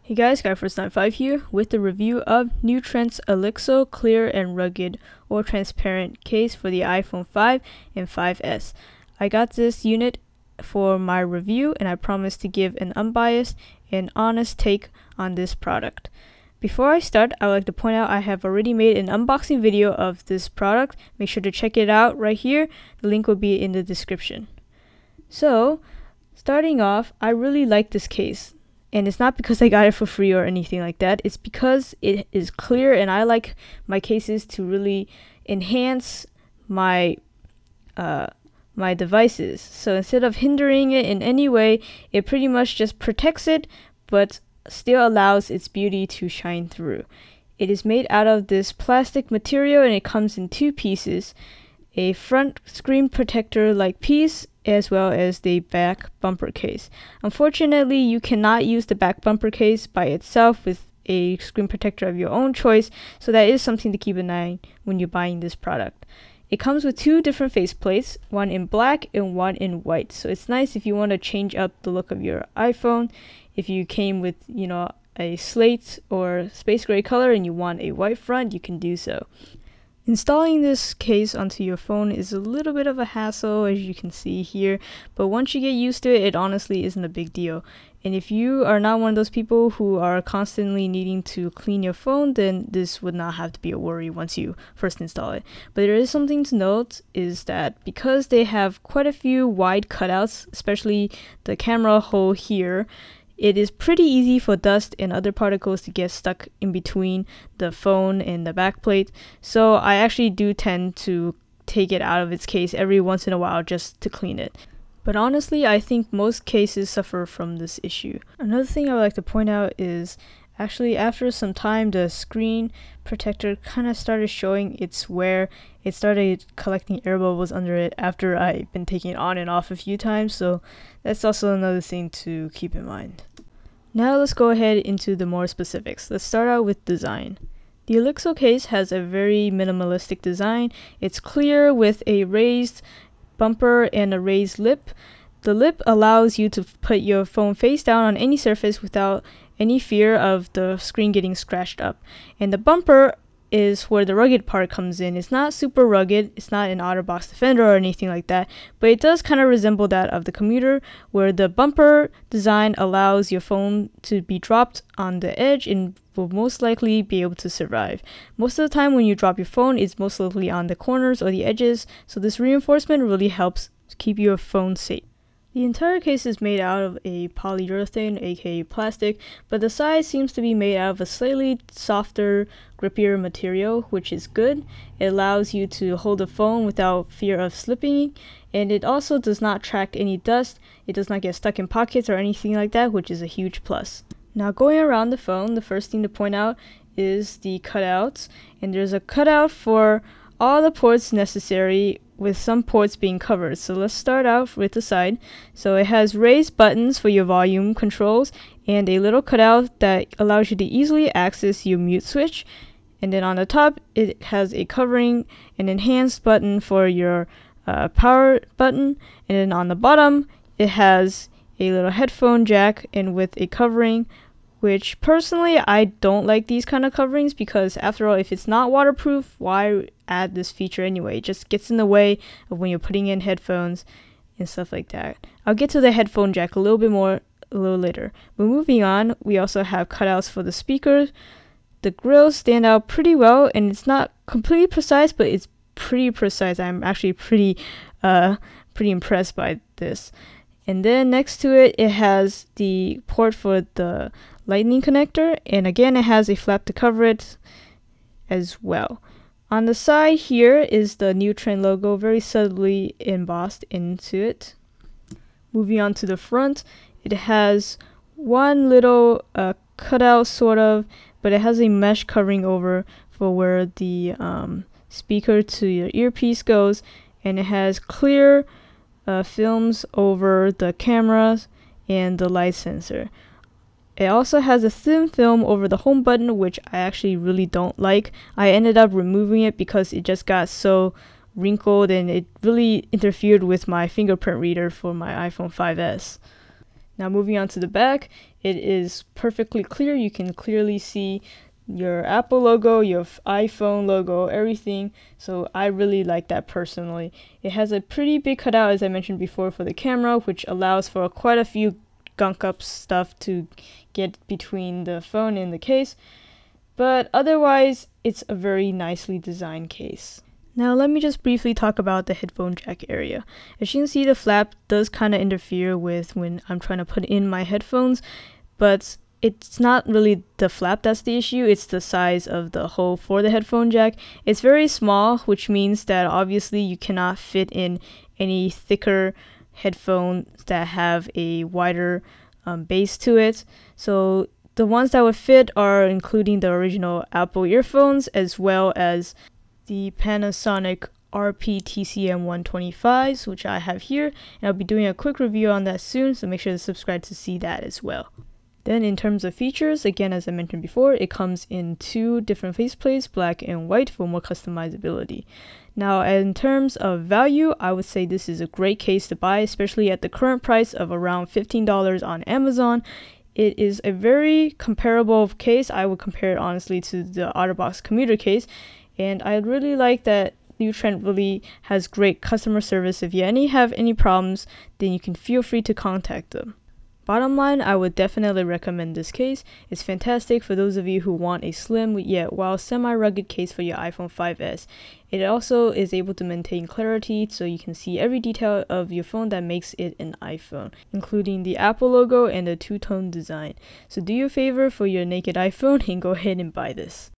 Hey guys, Guy495 here with the review of new Trent's Alixo Clear and Rugged or Transparent case for the iPhone 5 and 5S. I got this unit for my review and I promise to give an unbiased and honest take on this product. Before I start, I would like to point out I have already made an unboxing video of this product. Make sure to check it out right here. The link will be in the description. So, starting off, I really like this case. And it's not because I got it for free or anything like that. It's because it is clear and I like my cases to really enhance my my devices. So instead of hindering it in any way, it pretty much just protects it but still allows its beauty to shine through. It is made out of this plastic material and it comes in two pieces. A front screen protector like piece as well as the back bumper case. Unfortunately, you cannot use the back bumper case by itself with a screen protector of your own choice, so that is something to keep in mind when you're buying this product. It comes with two different faceplates, one in black and one in white. So it's nice if you want to change up the look of your iPhone. If you came with, a slate or space gray color and you want a white front, you can do so. Installing this case onto your phone is a little bit of a hassle, as you can see here, but once you get used to it, it honestly isn't a big deal. And if you are not one of those people who are constantly needing to clean your phone, then this would not have to be a worry once you first install it. But there is something to note, is that because they have quite a few wide cutouts, especially the camera hole here, it is pretty easy for dust and other particles to get stuck in between the phone and the backplate. So I actually do tend to take it out of its case every once in a while just to clean it. But honestly, I think most cases suffer from this issue. Another thing I would like to point out is actually after some time the screen protector kind of started showing its wear. It started collecting air bubbles under it after I've been taking it on and off a few times, so that's also another thing to keep in mind. Now let's go ahead into the more specifics. Let's start out with design. The Alixo case has a very minimalistic design. It's clear with a raised bumper and a raised lip. The lip allows you to put your phone face down on any surface without any fear of the screen getting scratched up. And the bumper is where the rugged part comes in. It's not super rugged, it's not an OtterBox Defender or anything like that, but it does kind of resemble that of the commuter, where the bumper design allows your phone to be dropped on the edge and will most likely be able to survive. Most of the time when you drop your phone, it's most likely on the corners or the edges, so this reinforcement really helps keep your phone safe. The entire case is made out of a polyurethane, aka plastic, but the side seems to be made out of a slightly softer, grippier material, which is good. It allows you to hold the phone without fear of slipping, and it also does not attract any dust. It does not get stuck in pockets or anything like that, which is a huge plus. Now going around the phone, the first thing to point out is the cutouts, and there's a cutout for all the ports necessary, with some ports being covered. So let's start out with the side. So it has raised buttons for your volume controls and a little cutout that allows you to easily access your mute switch. And then on the top it has a covering, an enhanced button for your power button. And then on the bottom it has a little headphone jack and with a covering, which personally I don't like these kind of coverings, because after all, if it's not waterproof, why add this feature anyway? It just gets in the way of when you're putting in headphones and stuff like that. I'll get to the headphone jack a little bit more a little later. But moving on, we also have cutouts for the speakers. The grills stand out pretty well, and it's not completely precise, but it's pretty precise. I'm actually pretty impressed by this. And then next to it, it has the port for the lightning connector, and again it has a flap to cover it as well. On the side here is the new Trent logo, very subtly embossed into it. Moving on to the front, it has one little cutout sort of, but it has a mesh covering over for where the speaker to your earpiece goes, and it has clear films over the cameras and the light sensor. It also has a thin film over the home button, which I actually really don't like. I ended up removing it because it just got so wrinkled and it really interfered with my fingerprint reader for my iPhone 5S. Now moving on to the back, It is perfectly clear. You can clearly see your Apple logo, your iPhone logo, everything. So I really like that personally. It has a pretty big cutout, as I mentioned before, for the camera, which allows for quite a few gunk up stuff to get between the phone and the case. But otherwise, it's a very nicely designed case. Now let me just briefly talk about the headphone jack area. As you can see, the flap does kind of interfere with when I'm trying to put in my headphones, but it's not really the flap that's the issue, it's the size of the hole for the headphone jack. It's very small, which means that obviously you cannot fit in any thicker headphones that have a wider base to it. So the ones that would fit are including the original Apple earphones, as well as the Panasonic RP-TCM 125s, which I have here, and I'll be doing a quick review on that soon, so make sure to subscribe to see that as well. Then in terms of features, again, as I mentioned before, it comes in 2 different faceplates, black and white, for more customizability. Now, in terms of value, I would say this is a great case to buy, especially at the current price of around $15 on Amazon. It is a very comparable case. I would compare it honestly to the OtterBox commuter case, and I really like that New Trent really has great customer service. If you have any problems, then you can feel free to contact them. Bottom line, I would definitely recommend this case. It's fantastic for those of you who want a slim yet while semi-rugged case for your iPhone 5S. It also is able to maintain clarity, so you can see every detail of your phone that makes it an iPhone, including the Apple logo and the two-tone design. So do you a favor for your naked iPhone and go ahead and buy this.